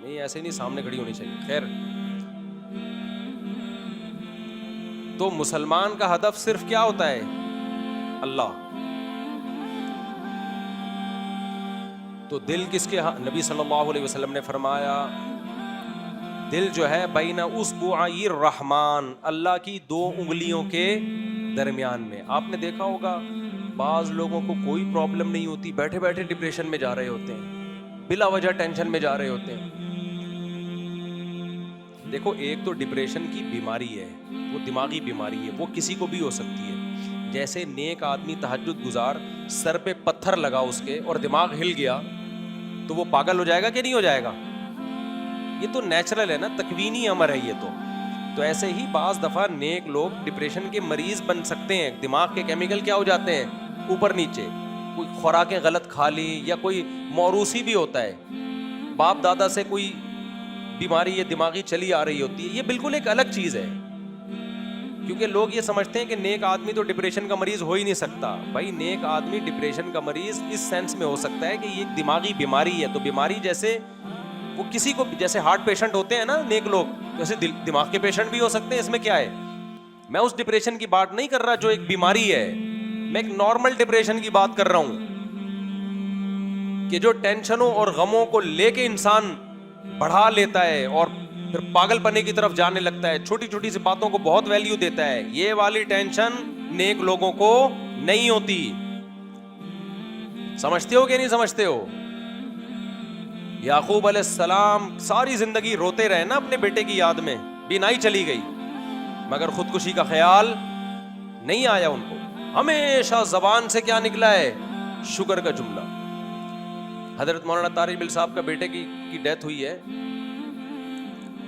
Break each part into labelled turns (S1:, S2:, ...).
S1: نہیں ایسے نہیں سامنے کھڑی ہونی چاہیے. خیر, تو مسلمان کا ہدف صرف کیا ہوتا ہے؟ اللہ. تو دل کس کے؟ نبی صلی اللہ علیہ وسلم نے فرمایا دل جو ہے بین اصبعی الرحمن, اللہ کی 2 انگلیوں کے درمیان میں. آپ نے دیکھا ہوگا بعض لوگوں کو کوئی پرابلم نہیں ہوتی, بیٹھے بیٹھے ڈپریشن میں جا رہے ہوتے ہیں, بلا وجہ ٹینشن میں جا رہے ہوتے ہیں. دیکھو ایک تو ڈپریشن کی بیماری ہے, وہ دماغی بیماری ہے, وہ کسی کو بھی ہو سکتی ہے. جیسے نیک آدمی تہجد گزار سر پہ پتھر لگا اس کے اور دماغ ہل گیا تو وہ پاگل ہو جائے گا کہ نہیں ہو جائے گا؟ یہ تو نیچرل ہے نا, تکوینی امر ہے یہ تو ایسے ہی بعض دفعہ نیک لوگ ڈپریشن کے مریض بن سکتے ہیں. دماغ کے کیمیکل کیا ہو جاتے ہیں اوپر نیچے, کوئی خوراکیں غلط کھا لی یا کوئی موروثی بھی ہوتا ہے, باپ دادا سے کوئی بیماری یہ دماغی چلی آ رہی ہوتی ہے. یہ بالکل ایک الگ چیز ہے, کیونکہ لوگ یہ سمجھتے ہیں کہ نیک آدمی تو ڈپریشن کا مریض ہو ہی نہیں سکتا. بھائی نیک آدمی ڈپریشن کا مریض اس سینس میں ہو سکتا ہے کہ یہ ایک دماغی بیماری ہے. تو بیماری جیسے وہ کسی کو, جیسے ہارٹ پیشنٹ ہوتے ہیں نا نیک لوگ, جیسے دماغ کے پیشنٹ بھی ہو سکتے ہیں. اس میں کیا ہے؟ میں اس ڈپریشن کی بات نہیں کر رہا جو ایک بیماری ہے, میں ایک نارمل ڈپریشن کی بات کر رہا ہوں کہ جو ٹینشنوں اور غموں کو لے کے انسان بڑھا لیتا ہے اور پھر پاگل پنے کی طرف جانے لگتا ہے, چھوٹی چھوٹی سی باتوں کو بہت ویلیو دیتا ہے. یہ والی ٹینشن نیک لوگوں کو نہیں ہوتی. سمجھتے ہو کہ نہیں سمجھتے ہو؟ یعقوب علیہ السلام ساری زندگی روتے رہے نا اپنے بیٹے کی یاد میں, بینائی چلی گئی مگر خودکشی کا خیال نہیں آیا ان کو. ہمیشہ زبان سے کیا نکلا ہے؟ شکر کا جملہ. حضرت مولانا طارق بل صاحب کا بیٹے کی ڈیتھ ہوئی ہے,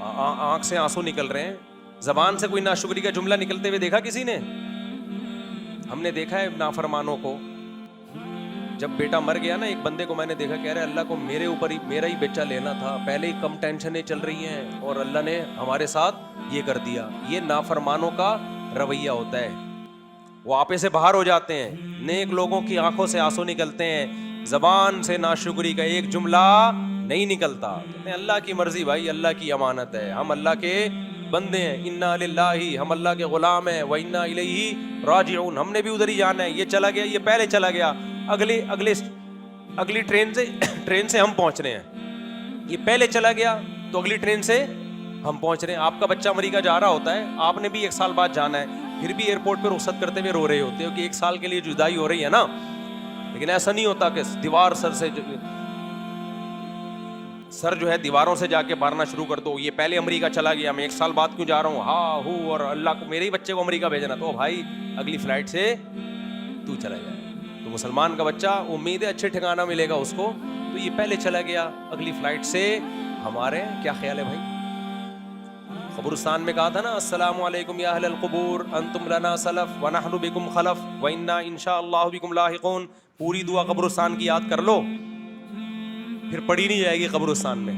S1: آنکھ سے آنسو نکل رہے ہیں, زبان سے کوئی ناشکری کا جملہ نکلتے ہوئے دیکھا کسی نے؟ ہم نے دیکھا ہے نافرمانوں کو. جب بیٹا مر گیا نا, ایک بندے کو میں نے دیکھا کہہ رہے اللہ کو میرے اوپر ہی میرا ہی بچہ لینا تھا, پہلے ہی کم ٹینشنیں چل رہی ہیں اور اللہ نے ہمارے ساتھ یہ کر دیا. یہ نافرمانوں کا رویہ ہوتا ہے, وہ آپے سے باہر ہو جاتے ہیں. نیک لوگوں کی آنکھوں سے آنسو نکلتے ہیں, زبان سے ناشکری کا ایک جملہ نہیں نکلتا. اللہ کی مرضی بھائی, اللہ کی امانت ہے, ہم اللہ کے بندے ہیں. انا للہ, ہم اللہ کے غلام ہیں, و انا الیہ راجعون, ہم نے بھی ادھر ہی جانا ہے. یہ چلا گیا, یہ پہلے چلا گیا, اگلی ٹرین سے ہم پہنچ رہے ہیں. یہ پہلے چلا گیا تو اگلی ٹرین سے ہم پہنچ رہے ہیں. آپ کا بچہ امریکہ جا رہا ہوتا ہے, آپ نے بھی 1 سال بعد جانا ہے, پھر بھی ایئرپورٹ پہ رخصت کرتے ہوئے رو رہے ہوتے ہو کہ 1 سال کے لیے جدائی ہو رہی ہے نا. لیکن ایسا نہیں ہوتا کہ دیوار سر جو ہے دیواروں سے جا کے مارنا شروع کر دو. یہ پہلے امریکہ چلا گیا, میں 1 سال بعد کیوں جا رہا ہوں, ہاں ہوں, اور اللہ کو میرے ہی بچے کو امریکہ بھیجنا, تو بھائی اگلی فلائٹ سے تو چلا جائے. تو مسلمان کا بچہ امید ہے اچھے ٹھکانہ ملے گا اس کو, تو یہ پہلے چلا گیا, اگلی فلائٹ سے ہمارے. کیا خیال ہے بھائی؟ قبرستان میں کہا تھا نا السلام علیکم یا اہل القبور انتم لنا سلف ونحن بکم خلف وانا انشاءاللہ بکم لاحقون. پوری دعا قبرستان کی یاد کر لو, پھر پڑھی نہیں جائے گی قبرستان میں.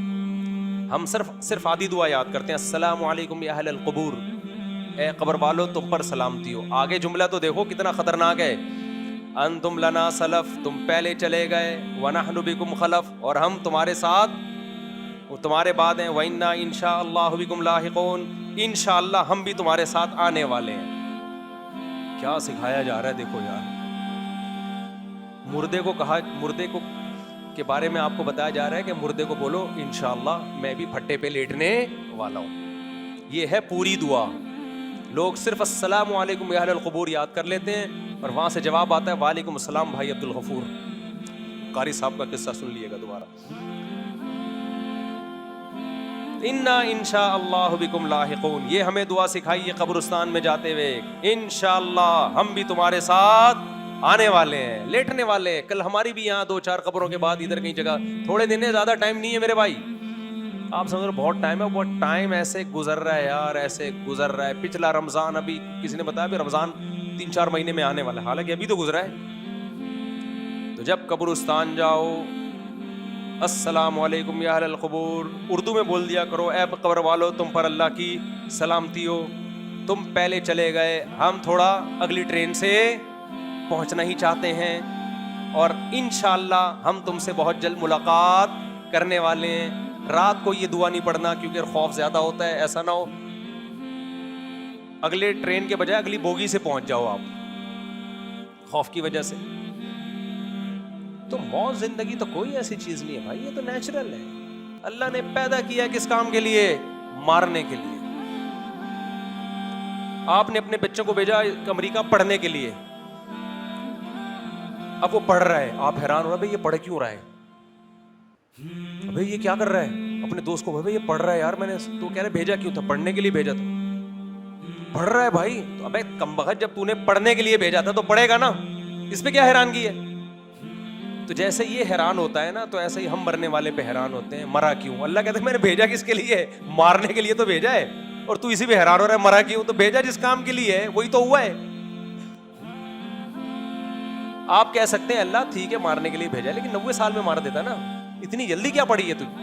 S1: ہم صرف آدھی دعا یاد کرتے ہیں, السلام علیکم یا اہل القبور, اے قبر والو تم پر سلامتی ہو. آگے جملہ تو دیکھو کتنا خطرناک ہے, انتم لنا سلف, تم پہلے چلے گئے, ونحن بکم خلف, اور ہم تمہارے ساتھ, وہ تمہارے بعد ہیں, وَإِنَّا إِنشَاءَ اللَّهُ بِكُمْ لَاحِقُونَ, انشاءاللہ ہم بھی تمہارے ساتھ آنے والے ہیں. کیا سکھایا جا رہا ہے دیکھو یار. مردے کو کے بارے میں آپ کو بتایا جا رہا ہے کہ مردے کو بولو انشاءاللہ میں بھی پھٹے پہ لیٹنے والا ہوں. یہ ہے پوری دعا. لوگ صرف السلام علیکم یا اہل القبور یاد کر لیتے ہیں اور وہاں سے جواب آتا ہے وعلیکم السلام بھائی عبد الغفور. قاری صاحب کا قصہ سن لیے گا دوبارہ. انا انشاءاللہ بکم لاحقون, یہ ہمیں دعا سکھائی ہے قبرستان میں جاتے ہوئے, انشاءاللہ ہم بھی تمہارے ساتھ آنے والے ہیں, لیٹنے والے ہیں. کل ہماری بھی یہاں 2-4 قبروں کے بعد ادھر کہیں جگہ, تھوڑے دن ہے, زیادہ ٹائم نہیں ہے میرے بھائی. آپ سمجھ رہے بہت ٹائم ہے, وہ ٹائم ایسے گزر رہا ہے یار, ایسے گزر رہا ہے. پچھلا رمضان, ابھی کسی نے بتایا بھی رمضان 3-4 مہینے میں آنے والا ہے, حالانکہ ابھی تو گزرا ہے. تو جب قبرستان جاؤ السلام علیکم یا اہل القبور اردو میں بول دیا کرو, اے قبر والو تم پر اللہ کی سلامتی ہو, تم پہلے چلے گئے, ہم تھوڑا اگلی ٹرین سے پہنچنا ہی چاہتے ہیں, اور انشاءاللہ ہم تم سے بہت جلد ملاقات کرنے والے ہیں. رات کو یہ دعا نہیں پڑھنا کیونکہ خوف زیادہ ہوتا ہے, ایسا نہ ہو اگلے ٹرین کے بجائے اگلی بوگی سے پہنچ جاؤ آپ خوف کی وجہ سے. تو موت زندگی تو کوئی ایسی چیز نہیں ہے بھائی, یہ تو نیچرل ہے. اللہ نے پیدا کیا کس کام کے لیے؟ مارنے کے لیے. آپ نے اپنے بچوں کو بھیجا امریکہ پڑھنے کے لیے, اب وہ پڑھ رہا ہے, آپ حیران ہو رہا ہے بھائی یہ پڑھ کیوں رہا ہے, بھائی یہ کیا کر رہا ہے, اپنے دوست کو بھائی یہ پڑھ رہا ہے یار, میں نے تو کہہ رہے بھیجا کیوں تھا, پڑھنے کے لیے بھیجا تھا. پڑھ رہا ہے بھائی, تو ابے کمبخت جب تو نے پڑھنے کے لیے بھیجا تھا تو پڑھے گا نا, اس پہ کیا حیرانگی ہے؟ تو جیسے یہ حیران ہوتا ہے نا, تو ایسے ہی ہم مرنے والے پہ حیران ہوتے ہیں, مرا کیوں؟ اللہ کہتے ہیں میں نے بھیجا کس کے لیے؟ مارنے کے لیے تو بھیجا ہے, اور تو اسی پہ حیران ہو رہا ہے مرا کیوں؟ تو بھیجا جس کام کے لیے ہے وہی تو ہوا ہے. آپ کہہ سکتے ہیں اللہ ٹھیک ہے مارنے کے لیے بھیجا, لیکن 90 سال میں مار دیتا نا, اتنی جلدی کیا پڑی ہے تجھے؟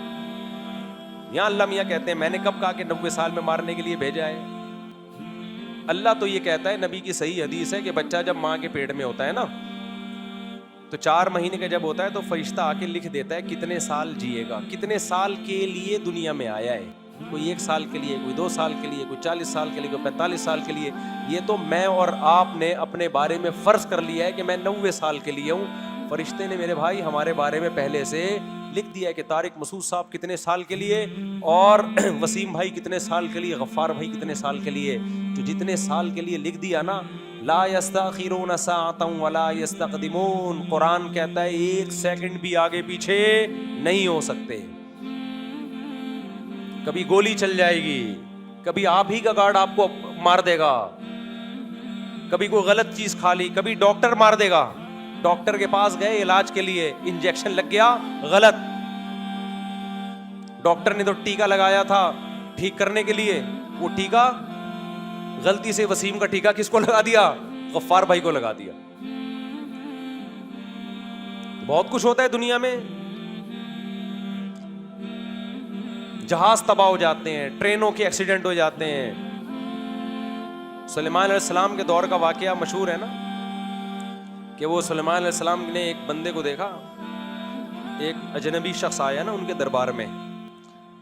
S1: یہاں اللہ میاں کہتے ہیں میں نے کب کہا کہ 90 سال میں مارنے کے لیے بھیجا ہے؟ اللہ تو یہ کہتا ہے, نبی کی صحیح حدیث ہے کہ بچہ جب ماں کے پیٹ میں ہوتا ہے نا, تو 4 مہینے کا جب ہوتا ہے تو فرشتہ آ کے لکھ دیتا ہے کتنے سال جیے گا, کتنے سال کے لیے دنیا میں آیا ہے. کوئی 1 سال کے لیے, کوئی 2 سال کے لیے, کوئی 40 سال کے لیے, کوئی 45 سال کے لیے. یہ تو میں اور آپ نے اپنے بارے میں فرض کر لیا ہے کہ میں 90 سال کے لیے ہوں. فرشتے نے میرے بھائی ہمارے بارے میں پہلے سے لکھ دیا ہے کہ طارق مسعود صاحب کتنے سال کے لیے, اور وسیم بھائی کتنے سال کے لیے, غفار بھائی کتنے سال کے لیے. جو جتنے سال کے لیے لکھ دیا نا, لا یستاخرون ساعتا ولا یستقدمون, قرآن کہتا ہے 1 سیکنڈ بھی آگے پیچھے نہیں ہو سکتے. کبھی گولی چل جائے گی, کبھی آپ ہی کا گارڈ آپ کو مار دے گا, کبھی کوئی غلط چیز کھا لی, کبھی ڈاکٹر مار دے گا. ڈاکٹر کے پاس گئے علاج کے لیے, انجیکشن لگ گیا غلط, ڈاکٹر نے تو ٹیکا لگایا تھا ٹھیک کرنے کے لیے, وہ ٹیکا غلطی سے وسیم کا ٹیکا کس کو لگا دیا؟ غفار بھائی کو لگا دیا. بہت کچھ ہوتا ہے دنیا میں, جہاز تباہ ہو جاتے ہیں, ٹرینوں کے ایکسیڈنٹ ہو جاتے ہیں. سلیمان علیہ السلام کے دور کا واقعہ مشہور ہے نا, کہ وہ سلیمان علیہ السلام نے ایک بندے کو دیکھا, ایک اجنبی شخص آیا نا ان کے دربار میں,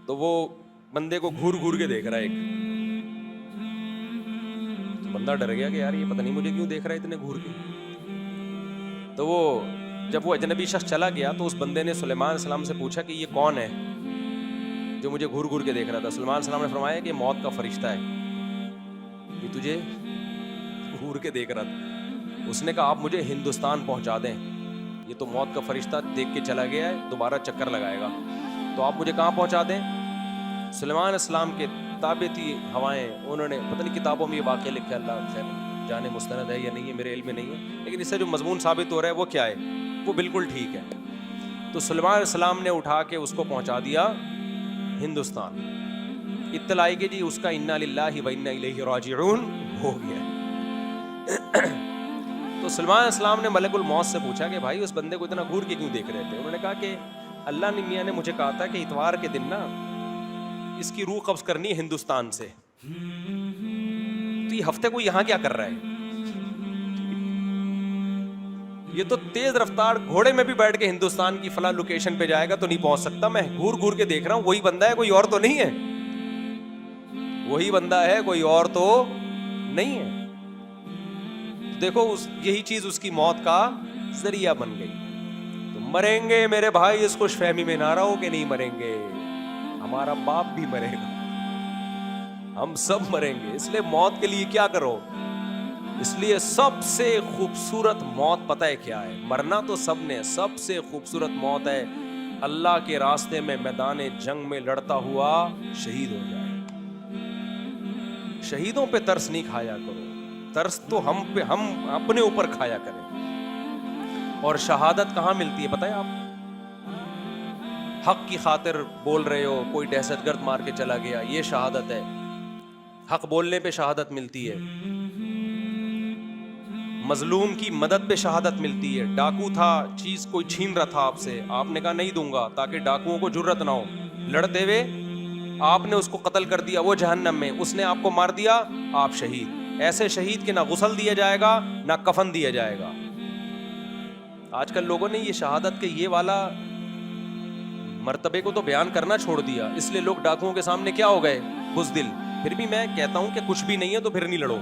S1: تو وہ بندے کو گھور گھور کے دیکھ رہا ہے. ایک بندہ ڈر گیا کہ یار یہ پتہ نہیں مجھے کیوں دیکھ رہا ہے اتنے گھور کے. تو وہ جب وہ اجنبی شخص چلا گیا تو اس بندے نے سلیمان علیہ السلام سے پوچھا کہ یہ کون ہے جو مجھے گھور گھور کے دیکھ رہا تھا؟ سلیمان علیہ السلام نے فرمایا کہ یہ موت کا فرشتہ ہے, یہ تجھے گھور کے دیکھ رہا تھا. اس نے کہا آپ مجھے ہندوستان پہنچا دیں, یہ تو موت کا فرشتہ دیکھ کے چلا گیا ہے, دوبارہ چکر لگائے گا, تو آپ مجھے کہاں پہنچا دیں؟ سلیمان علیہ السلام کے تابع تھی ہوائیں, انہوں نے پتہ نہیں کتابوں میں یہ واقعہ لکھا ہے, اللہ خیر جانے مستند ہے یا نہیں ہے, میرے علم میں نہیں ہے, لیکن اس سے جو مضمون ثابت ہو رہا ہے وہ کیا ہے, وہ بالکل ٹھیک ہے. تو سلیمان علیہ السلام نے اٹھا کے اس کو پہنچا دیا ہندوستان. اطلاع آئی کہ جی اس کا انا للہ و انا الیہ راجعون ہو گیا. تو سلیمان علیہ السلام نے ملک الموت سے پوچھا کہ بھائی اس بندے کو اتنا گھور کے کیوں دیکھ رہے تھے؟ انہوں نے کہا کہ اللہ نے میاں نے مجھے کہا تھا کہ اتوار کے دن نا اس کی روح قبض کرنی ہے ہندوستان سے, تو یہ ہفتے کو یہاں کیا کر رہا ہے؟ یہ تو تیز رفتار گھوڑے میں بھی بیٹھ کے ہندوستان کی فلاں لوکیشن پہ جائے گا تو نہیں پہنچ سکتا, میں گھور گھور کے دیکھ رہا ہوں, وہی بندہ ہے کوئی اور تو نہیں ہے, وہی بندہ ہے کوئی اور تو نہیں ہے. دیکھو یہی چیز اس کی موت کا ذریعہ بن گئی. تو مریں گے میرے بھائی, اس خوش فہمی میں نہ رہو کہ نہیں مریں گے, ہمارا باپ بھی مرے گا, ہم سب مریں گے. اس لیے موت کے لیے کیا کرو, اس لیے سب سے خوبصورت موت پتہ ہے کیا ہے؟ مرنا تو سب نے, سب سے خوبصورت موت ہے اللہ کے راستے میں میدان جنگ میں لڑتا ہوا شہید ہو جائے. شہیدوں پہ ترس نہیں کھایا کرو, ترس تو ہم پہ, ہم اپنے اوپر کھایا کریں. اور شہادت کہاں ملتی ہے پتہ ہے آپ؟ حق کی خاطر بول رہے ہو, کوئی دہشت گرد مار کے چلا گیا, یہ شہادت ہے. حق بولنے پہ شہادت ملتی ہے, مظلوم کی مدد پہ شہادت ملتی ہے. ڈاکو تھا, چیز کوئی چھین رہا تھا آپ سے, آپ نے کہا نہیں دوں گا تاکہ ڈاکوؤں کو جرأت نہ ہو, لڑتے ہوئے آپ نے اس کو قتل کر دیا, وہ جہنم میں, اس نے آپ کو مار دیا, آپ شہید. ایسے شہید کے نہ غسل دیا جائے گا نہ کفن دیا جائے گا. آج کل لوگوں نے یہ شہادت کے یہ والا مرتبے کو تو بیان کرنا چھوڑ دیا, اس لیے لوگ ڈاکوؤں کے سامنے کیا ہو گئے, بزدل. پھر بھی میں کہتا ہوں کہ کچھ بھی نہیں ہے تو پھر نہیں لڑو.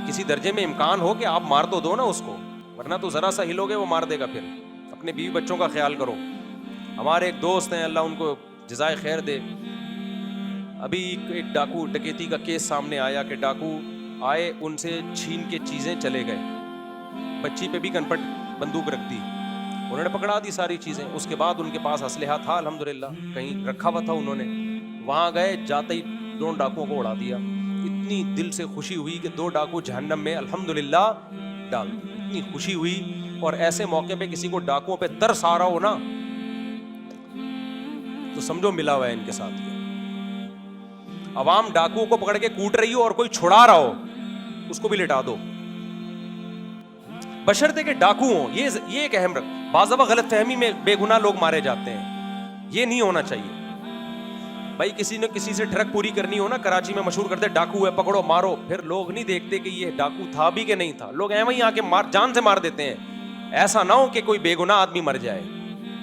S1: کسی درجے میں امکان ہو کہ آپ مار تو دو نا اس کو, ورنہ تو ذرا سا ہلو گے وہ مار دے گا. پھر اپنے بیوی بچوں کا خیال کرو. ہمارے ایک دوست ہیں, اللہ ان کو جزائے خیر دے, ابھی ایک ڈاکو ڈکیتی کا کیس سامنے آیا کہ ڈاکو آئے, ان سے چھین کے چیزیں چلے گئے, بچی پہ بھی کنپٹ بندوق رکھ دی, انہوں نے پکڑا دی ساری چیزیں. اس کے بعد ان کے پاس اسلحہ تھا الحمدللہ, کہیں رکھا ہوا تھا انہوں نے, وہاں گئے, جاتے ہی 2 ڈاکوؤں کو اڑا دیا. اتنی دل سے خوشی ہوئی کہ 2 ڈاکو جہنم میں الحمدللہ ڈال, اتنی خوشی ہوئی. اور ایسے موقع پہ کسی کو ڈاکوؤں پہ ترس آ رہا ہو نا تو سمجھو ملا ہوا ہے ان کے ساتھ. عوام ڈاکوؤں کو پکڑ کے کوٹ رہی ہو اور کوئی چھڑا رہا ہو, اس کو بھی لٹا دو, بشرطے کہ ڈاکو ہوں. یہ ایک اہم بعض دفعہ غلط فہمی میں بے گناہ لوگ مارے جاتے ہیں, یہ نہیں ہونا چاہیے بھائی. کسی نے کسی سے ٹرک پوری کرنی ہو نا, کراچی میں مشہور کرتے ڈاکو ہے پکڑو مارو, پھر لوگ نہیں دیکھتے کہ یہ ڈاکو تھا بھی کہ نہیں تھا, لوگ ایویں ہی آ کے جان سے مار دیتے ہیں. ایسا نہ ہو کہ کوئی بے گناہ آدمی مر جائے,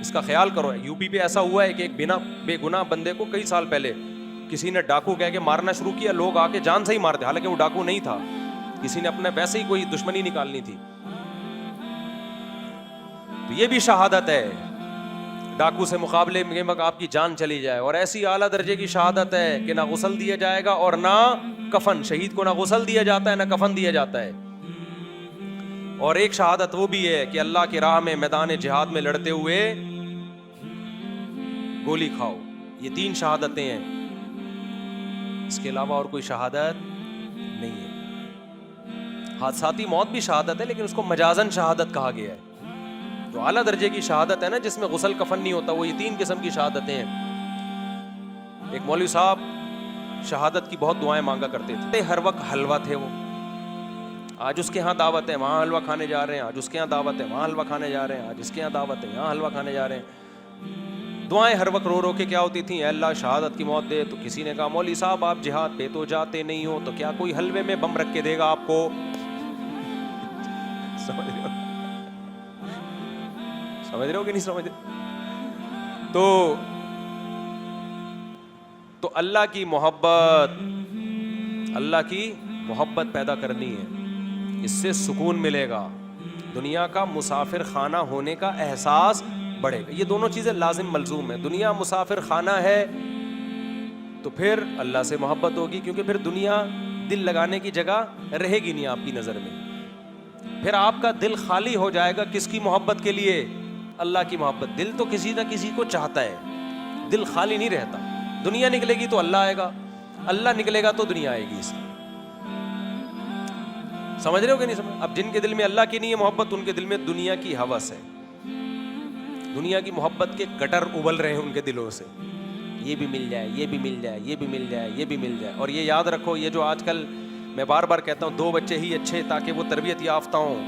S1: اس کا خیال کرو. یو پی پہ ایسا ہوا ہے کہ ایک بنا بے گناہ بندے کو کئی سال پہلے کسی نے ڈاکو کہہ کے مارنا شروع کیا, لوگ آ کے جان سے ہی مار دے, حالانکہ وہ ڈاکو نہیں تھا, کسی نے اپنے ویسے ہی کوئی دشمنی نکالنی تھی. تو یہ بھی شہادت ہے, ڈاکو سے مقابلے میں آپ کی جان چلی جائے. اور ایسی اعلیٰ درجے کی شہادت ہے کہ نہ غسل دیا جائے گا اور نہ کفن. شہید کو نہ غسل دیا جاتا ہے نہ کفن دیا جاتا ہے. اور ایک شہادت وہ بھی ہے کہ اللہ کی راہ میں میدان جہاد میں لڑتے ہوئے گولی کھاؤ. یہ 3 شہادتیں ہیں, اس کے علاوہ اور کوئی شہادت نہیں ہے. حادثاتی موت بھی شہادت ہے, لیکن اس کو مجازن شہادت کہا گیا ہے. جو اعلیٰ درجے کی شہادت ہے نا, جس میں غسل کفن نہیں ہوتا, وہ یہ 3 قسم کی شہادتیں ہیں. ایک مولوی صاحب شہادت کی بہت دعائیں مانگا کرتے تھے, ہر وقت حلوہ تھے وہ. آج اس کے ہاں دعوت ہے, وہاں حلوہ کھانے جا رہے ہیں, آج اس کے ہاں دعوت ہے, وہاں حلوہ کھانے جا رہے ہیں, آج اس کے یہاں دعوت ہے, یہاں حلوہ کھانے جا رہے ہیں. دعائیں ہر وقت رو رو کے کیا ہوتی تھیں, اے اللہ شہادت کی موت دے. تو کسی نے کہا مولوی صاحب آپ جہاد پہ تو جاتے نہیں ہو, تو کیا کوئی حلوے میں بم رکھ کے دے گا آپ کو؟ سمجھ رہے ہو کہ نہیں سمجھ رہے؟ تو اللہ کی محبت پیدا کرنی ہے, اس سے سکون ملے گا, دنیا کا مسافر خانہ ہونے کا احساس بڑھے گا. یہ دونوں چیزیں لازم ملزوم ہیں. دنیا مسافر خانہ ہے تو پھر اللہ سے محبت ہوگی, کیونکہ پھر دنیا دل لگانے کی جگہ رہے گی نہیں آپ کی نظر میں. پھر آپ کا دل خالی ہو جائے گا کس کی محبت کے لیے؟ اللہ کی محبت. دل تو کسی نہ کسی کو چاہتا ہے, دل خالی نہیں رہتا. دنیا نکلے گی تو اللہ آئے گا, اللہ نکلے گا تو دنیا آئے گی. اس سمجھ رہے ہو کہ نہیں سمجھ؟ اب جن کے دل میں اللہ کی نہیں ہے محبت, ان کے دل میں دنیا کی ہوس ہے, دنیا کی محبت کے گٹر ابل رہے ہیں ان کے دلوں سے. یہ بھی مل جائے, یہ بھی مل جائے, یہ بھی مل جائے, یہ بھی مل جائے. اور یہ یاد رکھو, یہ جو آج کل میں بار بار کہتا ہوں 2 بچے ہی اچھے تاکہ وہ تربیت یافتہ ہوں,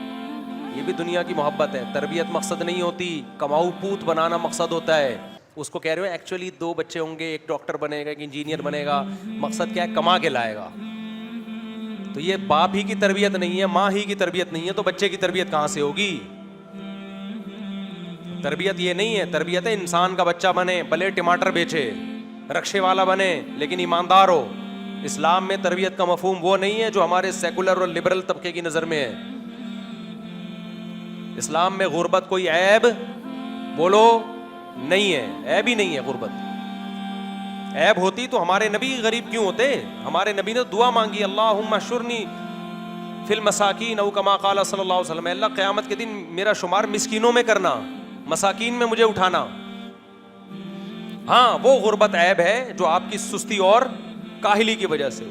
S1: یہ بھی دنیا کی محبت ہے. تربیت مقصد نہیں ہوتی, کماؤ پوت بنانا مقصد ہوتا ہے. اس کو کہہ رہے ہو ایکچولی 2 بچے ہوں گے, ایک ڈاکٹر بنے گا, ایک انجینئر بنے گا, مقصد کیا ہے؟ کما کے لائے گا. تو یہ باپ ہی کی تربیت نہیں ہے, ماں ہی کی تربیت نہیں ہے, تو بچے کی تربیت کہاں سے ہوگی؟ تربیت یہ نہیں ہے. تربیت ہے انسان کا بچہ بنے, بھلے ٹماٹر بیچے, رکشے والا بنے, لیکن ایماندار ہو. اسلام میں تربیت کا مفہوم وہ نہیں ہے جو ہمارے سیکولر اور لبرل طبقے کی نظر میں ہے. اسلام میں غربت کوئی عیب بولو نہیں ہے, عیب ہی نہیں ہے غربت. عیب ہوتی تو ہمارے نبی غریب کیوں ہوتے؟ ہمارے نبی نے دعا مانگی, اللہم احشرنی فی المساکین او کما قال صلی اللہ علیہ وسلم, اللہ قیامت کے دن میرا شمار مسکینوں میں کرنا, مساکین میں مجھے اٹھانا. ہاں وہ غربت عیب ہے جو آپ کی سستی اور کاہلی کی وجہ سے,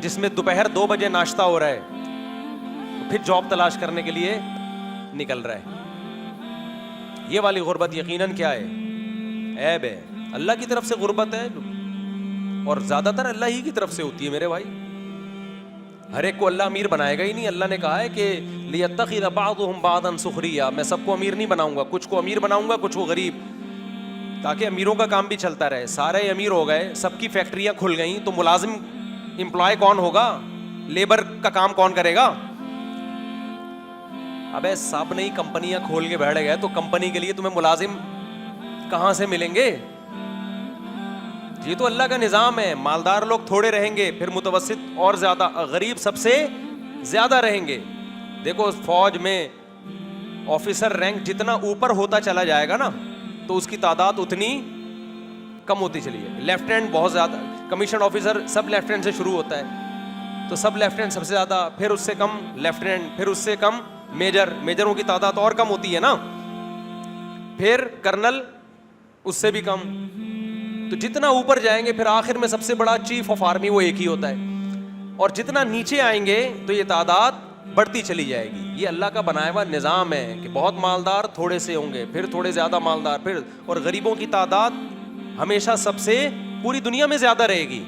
S1: جس میں دوپہر 2 بجے ناشتہ ہو رہا ہے, پھر جاب تلاش کرنے کے لیے نکل رہا ہے. یہ والی غربت یقیناً کیا ہے؟ عیب ہے. اللہ کی طرف سے غربت ہے, اور زیادہ تر اللہ ہی کی طرف سے ہوتی ہے میرے بھائی. ہر ایک کو اللہ امیر بنائے گا ہی نہیں. اللہ نے کہا ہے کہ لِيَتَّخِذَ بَعْضُهُمْ بَعْضًا سُخْرِيًّا, میں سب کو امیر نہیں بناؤں گا, کچھ کو امیر بناؤں گا, کچھ کو غریب, تاکہ امیروں کا کام بھی چلتا رہے. سارے امیر ہو گئے, سب کی فیکٹریاں کھل گئیں, تو ملازم امپلائی کون ہوگا؟ لیبر کا کام کون کرے گا؟ ابے سب نئی کمپنیاں کھول کے بیٹھ گئے تو کمپنی کے لیے تمہیں ملازم کہاں سے ملیں گے؟ یہ تو اللہ کا نظام ہے. مالدار لوگ تھوڑے رہیں گے, پھر متوسط اور زیادہ, غریب سب سے زیادہ رہیں گے. دیکھو فوج میں آفیسر رینک جتنا اوپر ہوتا چلا جائے گا نا تو اس کی تعداد اتنی کم ہوتی چلی ہے. لیفٹیننٹ بہت زیادہ, کمیشن آفیسر سب لیفٹیننٹ سے شروع ہوتا ہے تو سب لیفٹیننٹ سب سے زیادہ, پھر اس سے کم لیفٹیننٹ, پھر اس سے کم میجر, میجروں کی تعداد اور کم ہوتی ہے نا, پھر کرنل اس سے بھی کم. تو جتنا اوپر جائیں گے پھر آخر میں سب سے بڑا چیف آف آرمی وہ ایک ہی ہوتا ہے, اور جتنا نیچے آئیں گے تو یہ تعداد بڑھتی چلی جائے گی. یہ اللہ کا بنایا ہوا نظام ہے کہ بہت مالدار تھوڑے سے ہوں گے, پھر تھوڑے زیادہ مالدار, پھر, اور غریبوں کی تعداد ہمیشہ سب سے پوری دنیا میں زیادہ رہے گی.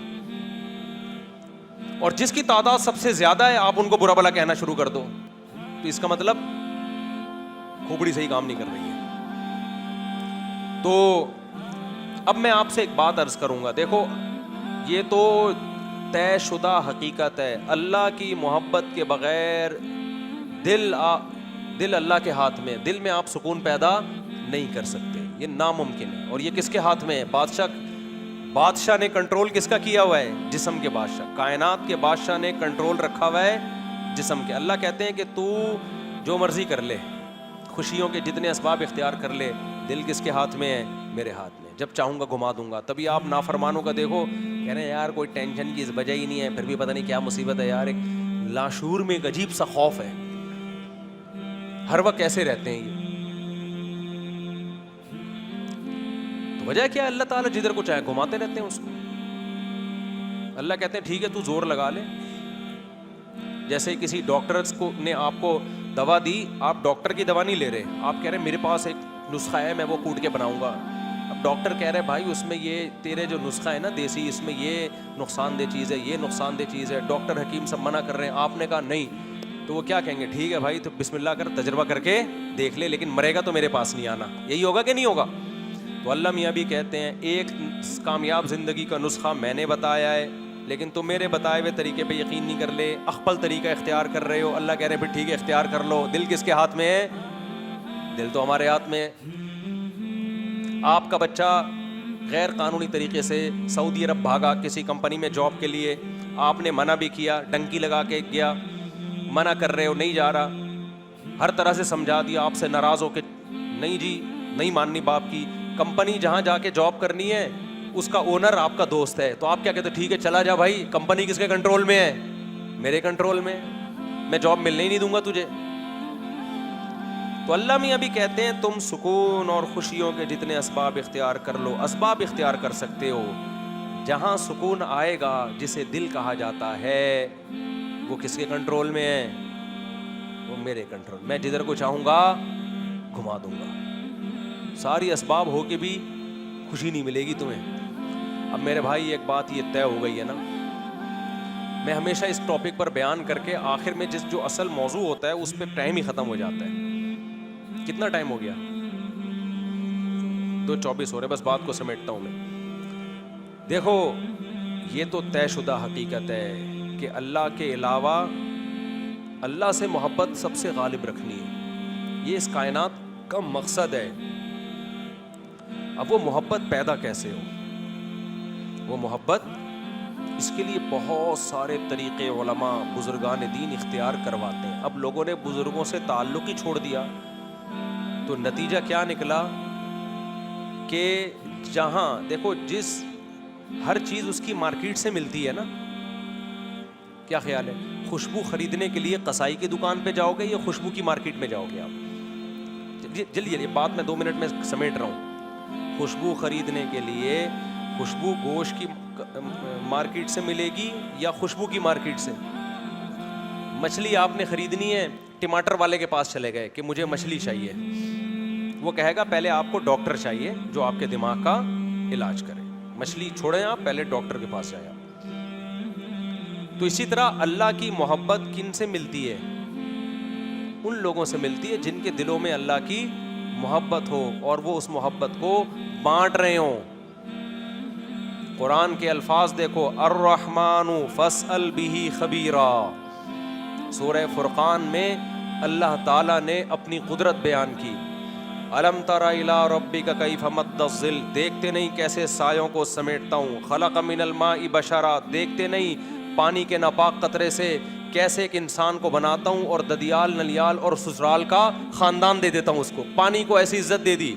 S1: اور جس کی تعداد سب سے زیادہ ہے آپ ان کو برا بھلا کہنا شروع کر دو تو اس کا مطلب کھوپڑی صحیح کام نہیں کر رہی ہے. تو اب میں آپ سے ایک بات عرض کروں گا. دیکھو یہ تو طے شدہ حقیقت ہے, اللہ کی محبت کے بغیر دل اللہ کے ہاتھ میں, دل میں آپ سکون پیدا نہیں کر سکتے, یہ ناممکن ہے. اور یہ کس کے ہاتھ میں ہے؟ بادشاہ نے کنٹرول کس کا کیا ہوا ہے؟ جسم کے بادشاہ, کائنات کے بادشاہ نے کنٹرول رکھا ہوا ہے جسم کے. اللہ کہتے ہیں کہ تو جو مرضی کر لے, خوشیوں کے جتنے اسباب اختیار کر لے, دل کس کے ہاتھ میں ہے؟ میرے ہاتھ میں. جب چاہوں گا گھما دوں گا. تبھی آپ نافرمانوں کا دیکھو, کہہ رہے ہیں یار کوئی ٹینشن کی وجہ ہی نہیں ہے, پھر بھی پتہ نہیں کیا مصیبت ہے یار. ایک لاشعور میں ایک عجیب سا خوف ہے, ہر وقت کیسے رہتے ہیں یہ. تو وجہ کیا ہے؟ اللہ تعالیٰ جدھر کو چاہے گھماتے رہتے ہیں اس کو. اللہ کہتے ہیں ٹھیک ہے تو زور لگا لے. جیسے کسی ڈاکٹر کو نے آپ کو دوا دی, آپ ڈاکٹر کی دوا نہیں لے رہے, آپ کہہ رہے ہیں میرے پاس ایک نسخہ ہے میں وہ کوٹ کے بناؤں گا. اب ڈاکٹر کہہ رہے بھائی اس میں یہ تیرے جو نسخہ ہے نا دیسی, اس میں یہ نقصان دہ چیز ہے, یہ نقصان دہ چیز ہے, ڈاکٹر حکیم سب منع کر رہے ہیں. آپ نے کہا نہیں, تو وہ کیا کہیں گے؟ ٹھیک ہے بھائی تو بسم اللہ کر, تجربہ کر کے دیکھ لے, لیکن مرے گا تو میرے پاس نہیں آنا. یہی ہوگا کہ نہیں ہوگا؟ تو اللہ میاں بھی کہتے ہیں ایک کامیاب زندگی کا نسخہ میں نے بتایا ہے, لیکن تم میرے بتائے ہوئے طریقے پہ یقین نہیں کر لے, اخپل طریقہ اختیار کر رہے ہو. اللہ کہہ رہے پھر ٹھیک ہے اختیار کر لو. دل کس کے ہاتھ میں ہے؟ دل تو ہمارے ہاتھ میں ہے. آپ کا بچہ غیر قانونی طریقے سے سعودی عرب بھاگا کسی کمپنی میں جاب کے لیے, آپ نے منع بھی کیا, ڈنکی لگا کے گیا, منع کر رہے ہو نہیں جا رہا, ہر طرح سے سمجھا دیا, آپ سے ناراض ہو کے نہیں جی نہیں ماننی باپ کی. کمپنی جہاں جا کے جاب کرنی ہے اس کا اونر آپ کا دوست ہے, تو آپ کیا کہتے ٹھیک ہے چلا جا بھائی, کمپنی کس کے کنٹرول میں ہے؟ میرے کنٹرول میں, میں جاب ملنے ہی نہیں دوں گا تجھے. تو اللہ میاں بھی کہتے ہیں تم سکون اور خوشیوں کے جتنے اسباب اختیار کر لو. اسباب اختیار کر سکتے ہو, جہاں سکون آئے گا جسے دل کہا جاتا ہے وہ کس کے کنٹرول میں ہے؟ وہ میرے کنٹرول. میں جدھر کو چاہوں گا گھما دوں گا. ساری اسباب ہو کے بھی خوشی نہیں ملے گی تمہیں. اب میرے بھائی ایک بات یہ طے ہو گئی ہے نا, میں ہمیشہ اس ٹاپک پر بیان کر کے آخر میں جو اصل موضوع ہوتا ہے اس پہ ٹائم ہی ختم ہو جاتا ہے. کتنا ٹائم ہو گیا؟ 2:24 ہو رہے, بس بات کو سمیٹتا ہوں میں. دیکھو یہ تو طے شدہ حقیقت ہے کہ اللہ کے علاوہ اللہ سے محبت سب سے غالب رکھنی ہے. یہ اس کائنات کا مقصد ہے. اب وہ محبت پیدا کیسے ہو؟ وہ محبت, اس کے لیے بہت سارے طریقے علماء بزرگان دین اختیار کرواتے ہیں. اب لوگوں نے بزرگوں سے تعلق ہی چھوڑ دیا تو نتیجہ کیا نکلا کہ جہاں دیکھو ہر چیز اس کی مارکیٹ سے ملتی ہے نا. کیا خیال ہے؟ خوشبو خریدنے کے لیے قصائی کی دکان پہ جاؤ گے یا خوشبو کی مارکیٹ میں جاؤ گے آپ؟ جلدی بات میں 2 منٹ میں سمیٹ رہا ہوں. خوشبو خریدنے کے لیے خوشبو گوشت کی مارکیٹ سے ملے گی یا خوشبو کی مارکیٹ سے؟ مچھلی آپ نے خریدنی ہے, ٹماٹر والے کے پاس چلے گئے کہ مجھے مچھلی چاہیے, وہ کہے گا پہلے آپ کو ڈاکٹر چاہیے جو آپ کے دماغ کا علاج کرے. مچھلی چھوڑیں آپ, پہلے ڈاکٹر کے پاس جائیں آپ. تو اسی طرح اللہ کی محبت کن سے ملتی ہے؟ ان لوگوں سے ملتی ہے جن کے دلوں میں اللہ کی محبت ہو اور وہ اس محبت کو بانٹ رہے ہوں. قرآن کے الفاظ دیکھو, الرحمن فاسأل بہ خبیرا. سورہ فرقان میں اللہ تعالیٰ نے اپنی قدرت بیان کی. الم تر الی ربک کیف مد الظل, دیکھتے نہیں کیسے سایوں کو سمیٹتا ہوں. خلق من الماء بشرا, دیکھتے نہیں پانی کے ناپاک قطرے سے کیسے ایک انسان کو بناتا ہوں اور ددیال نلیال اور سسرال کا خاندان دے دیتا ہوں اس کو, پانی کو ایسی عزت دے دی.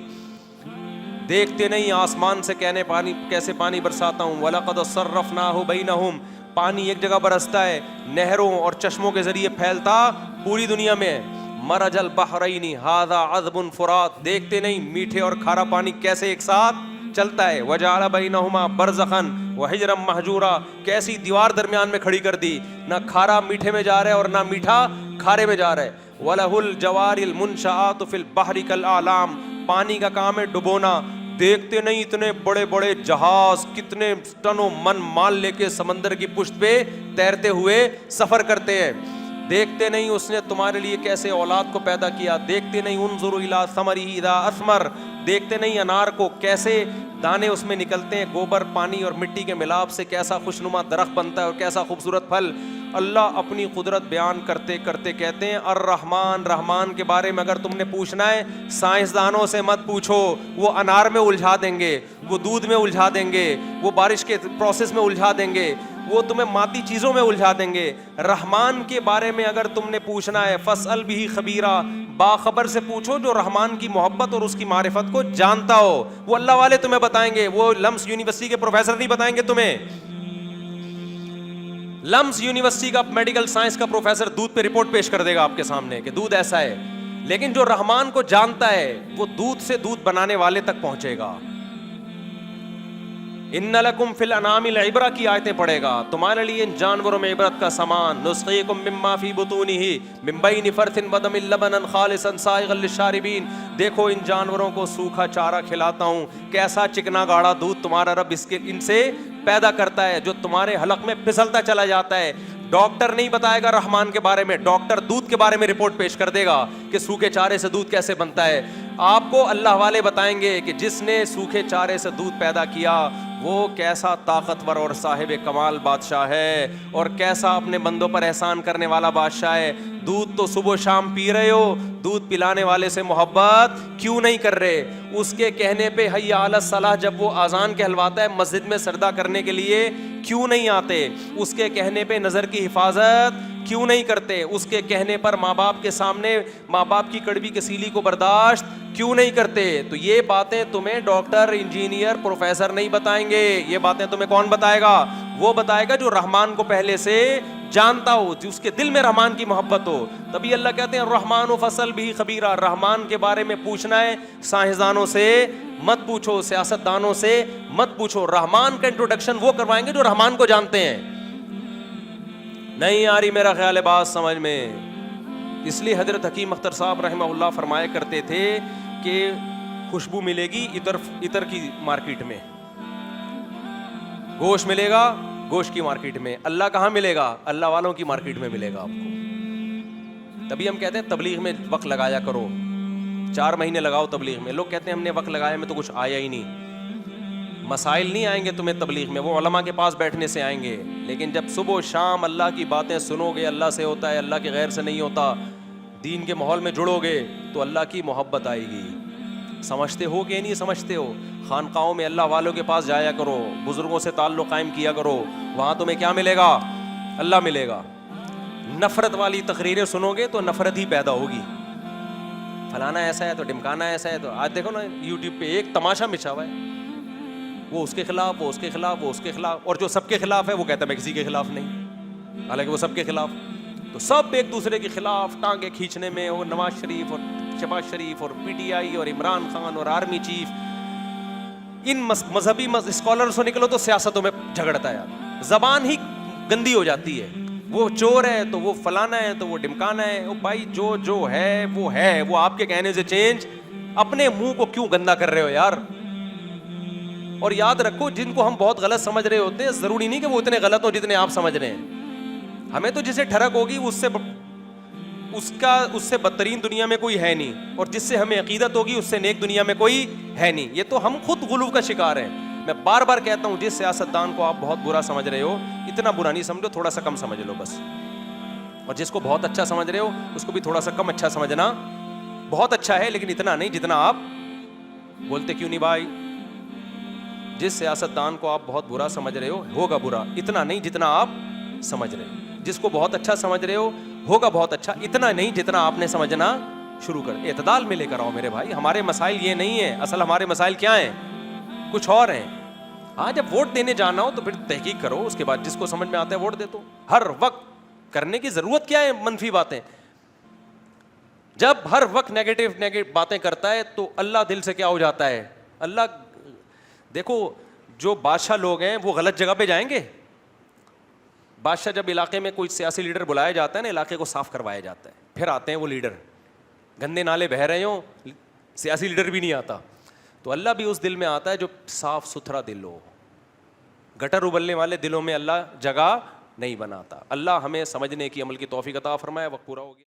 S1: دیکھتے نہیں آسمان سے کیسے پانی برساتا ہوں. وَلَقَدْ صَرَّفْنَاهُ بَيْنَهُمْ, پانی ایک جگہ برستا ہے, نہروں اور چشموں کے ذریعے پھیلتا پوری دنیا میں. مرج البحرین ھذا عذب فرات, دیکھتے نہیں میٹھے اور کھارا پانی کیسے ایک ساتھ چلتا ہے. وجعل بینہما برزخا وحجرا مہجورا, کیسی دیوار درمیان میں کھڑی کر دی, نہ کھارا میٹھے میں جا رہا ہے اور نہ میٹھا کھارے میں جا رہا ہے. وَلَهُ الْجَوَارِ الْمُنشَآتُ فِي الْبَحْرِ كَالْأَعْلَامِ, پانی کا کام ہے ڈبونا. دیکھتے نہیں اتنے بڑے بڑے جہاز کتنے ٹنوں من مال لے کے سمندر کی پشت پہ تیرتے ہوئے سفر کرتے ہیں. دیکھتے نہیں اس نے تمہارے لیے کیسے اولاد کو پیدا کیا. دیکھتے نہیں انظروا الی ثمرہ اذا اثمر, دیکھتے نہیں انار کو کیسے دانے اس میں نکلتے ہیں, گوبر پانی اور مٹی کے ملاپ سے کیسا خوشنما درخت بنتا ہے اور کیسا خوبصورت پھل. اللہ اپنی قدرت بیان کرتے کرتے کہتے ہیں الرحمن, رحمان کے بارے میں اگر تم نے پوچھنا ہے سائنسدانوں سے مت پوچھو, وہ انار میں الجھا دیں گے, وہ دودھ میں الجھا دیں گے, وہ بارش کے پروسیس میں الجھا دیں گے, وہ تمہیں مادی چیزوں میں الجھا دیں گے. رحمان کے بارے میں اگر تم نے پوچھنا ہے فاسأل بہ خبیرا, باخبر سے پوچھو جو رحمان کی محبت اور اس کی معرفت کو جانتا ہو. وہ اللہ والے تمہیں بتائیں گے, وہ لمس یونیورسٹی کے پروفیسر نہیں بتائیں گے تمہیں. لمس یونیورسٹی کا میڈیکل سائنس کا پروفیسر دودھ پہ رپورٹ پیش کر دے گا آپ کے سامنے کہ دودھ ایسا ہے, لیکن جو رحمان کو جانتا ہے وہ دودھ سے دودھ بنانے والے تک پہنچے گا. ان لکم فی الانعام العبرہ کی آیتیں پڑھے گا, تمہارے لیے ان جانوروں میں عبرت کا سامان. نسقیکم مما فی بطونہ من بین فرث ودم لبنا خالصا سائغا للشاربین, دیکھو ان جانوروں کو سوکھا چارہ کھلاتا ہوں, کیسا چکنا گاڑا دودھ تمہارا رب ان سے پیدا کرتا ہے جو تمہارے حلق میں پھسلتا چلا جاتا ہے. ڈاکٹر نہیں بتائے گا رحمان کے بارے میں, ڈاکٹر دودھ کے بارے میں رپورٹ پیش کر دے گا کہ سوکھے چارے سے دودھ کیسے بنتا ہے. آپ کو اللہ والے بتائیں گے کہ جس نے سوکھے چارے سے دودھ پیدا کیا وہ کیسا طاقتور اور صاحب کمال بادشاہ ہے, اور کیسا اپنے بندوں پر احسان کرنے والا بادشاہ ہے. دودھ تو صبح و شام پی رہے ہو, دودھ پلانے والے سے محبت کیوں نہیں کر رہے؟ اس کے کہنے پہ حی علی الصلاح جب وہ اذان کہلواتا ہے مسجد میں سجدہ کرنے کے لیے کیوں نہیں آتے؟ اس کے کہنے پہ نظر کی حفاظت کیوں نہیں کرتے؟ اس کے کہنے پر ماں باپ کے سامنے ماں باپ کی کڑوی کسیلی کو برداشت کیوں نہیں کرتے؟ تو یہ باتیں تمہیں ڈاکٹر انجینئر پروفیسر نہیں بتائیں گے, یہ باتیں تمہیں کون بتائے گا؟ وہ بتائے گا جو رحمان کو پہلے سے جانتا ہو, جس کے دل میں رحمان کی محبت ہو. تبھی اللہ کہتے ہیں الرحمن فاسأل بہ خبیرا, رحمان کے بارے میں پوچھنا ہے سائنسدانوں سے مت پوچھو, سیاستدانوں سے مت پوچھو. رحمان کا انٹروڈکشن وہ کروائیں گے جو رحمان کو جانتے ہیں. نہیں آ رہی میرا خیال ہے بات سمجھ میں؟ اس لیے حضرت حکیم اختر صاحب رحمہ اللہ فرمایا کرتے تھے کہ خوشبو ملے گی عطر کی مارکیٹ میں, گوشت ملے گا گوشت کی مارکیٹ میں, اللہ کہاں ملے گا؟ اللہ والوں کی مارکیٹ میں ملے گا آپ کو. تبھی ہم کہتے ہیں تبلیغ میں وقت لگایا کرو, 4 مہینے لگاؤ تبلیغ میں. لوگ کہتے ہیں ہم نے وقت لگایا میں تو کچھ آیا ہی نہیں. مسائل نہیں آئیں گے تمہیں تبلیغ میں, وہ علماء کے پاس بیٹھنے سے آئیں گے. لیکن جب صبح و شام اللہ کی باتیں سنو گے, اللہ سے ہوتا ہے, اللہ کے غیر سے نہیں ہوتا, دین کے ماحول میں جڑو گے تو اللہ کی محبت آئے گی. سمجھتے ہو کہ نہیں سمجھتے ہو؟ خانقاہوں میں اللہ والوں کے پاس جایا کرو, بزرگوں سے تعلق قائم کیا کرو, وہاں تمہیں کیا ملے گا؟ اللہ ملے گا. نفرت والی تقریریں سنو گے تو نفرت ہی پیدا ہوگی. فلانا ایسا ہے تو ڈمکانا ایسا ہے, تو آج دیکھو نا یوٹیوب پہ ایک تماشا مچا ہوا ہے, وہ اس کے خلاف, وہ اس کے خلاف, وہ اس کے خلاف, اور جو سب کے خلاف ہے وہ کہتا ہے میں کسی کے خلاف نہیں, حالانکہ وہ سب کے خلاف. تو سب ایک دوسرے کے خلاف ٹانگیں کھینچنے میں, وہ نواز شریف اور شہباز شریف اور پی ٹی آئی اور عمران خان اور آرمی چیف, ان مذہبی اسکالر سے نکلو تو سیاستوں میں جھگڑتا ہے. زبان ہی گندی ہو جاتی ہے. وہ چور ہے تو وہ فلانا ہے تو وہ ڈمکانا ہے. وہ بھائی جو ہے وہ آپ کے کہنے سے چینج. اپنے منہ کو کیوں گندا کر رہے ہو یار؟ اور یاد رکھو جن کو ہم بہت غلط سمجھ رہے ہوتے ہیں ضروری نہیں کہ وہ اتنے غلط ہو جتنے آپ سمجھ رہے ہیں. ہمیں تو جسے ٹھڑک ہوگی اس سے بدترین دنیا میں کوئی ہے نہیں, اور جس سے ہمیں عقیدت ہوگی اس سے نیک دنیا میں کوئی ہے نہیں. یہ تو ہم خود غلو کا شکار ہیں. میں بار بار کہتا ہوں جس سیاستدان کو آپ بہت برا سمجھ رہے ہو اتنا برا نہیں سمجھو, تھوڑا سا کم سمجھ لو بس. اور جس کو بہت اچھا سمجھ رہے ہو اس کو بھی تھوڑا سا کم اچھا سمجھنا. بہت اچھا ہے لیکن اتنا نہیں جتنا آپ بولتے. کیوں نہیں بھائی؟ جس سیاستدان کو آپ بہت برا سمجھ رہے ہو ہوگا برا اتنا نہیں جتنا آپ سمجھ رہے ہو. جس کو بہت اچھا سمجھ رہے ہو ہوگا بہت اچھا اتنا نہیں جتنا آپ نے سمجھنا شروع کر. اعتدال میں لے کر آؤ میرے بھائی. ہمارے مسائل یہ نہیں ہیں, اصل ہمارے مسائل کیا ہیں؟ کچھ اور ہیں. ہاں جب ووٹ دینے جانا ہو تو پھر تحقیق کرو, اس کے بعد جس کو سمجھ میں آتا ہے ووٹ دے دو. ہر وقت کرنے کی ضرورت کیا ہے منفی باتیں؟ جب ہر وقت نیگیٹو باتیں کرتا ہے تو اللہ دل سے کیا ہو جاتا ہے؟ اللہ دیکھو جو بادشاہ لوگ ہیں وہ غلط جگہ پہ جائیں گے. بادشاہ جب علاقے میں کوئی سیاسی لیڈر بلایا جاتا ہے نا, علاقے کو صاف کروایا جاتا ہے, پھر آتے ہیں وہ لیڈر, گندے نالے بہہ رہے ہوں, سیاسی لیڈر بھی نہیں آتا. تو اللہ بھی اس دل میں آتا ہے جو صاف ستھرا دل ہو. گٹر ابلنے والے دلوں میں اللہ جگہ نہیں بناتا. اللہ ہمیں سمجھنے کی عمل کی توفیق عطا فرمائے. وقت پورا ہو گیا.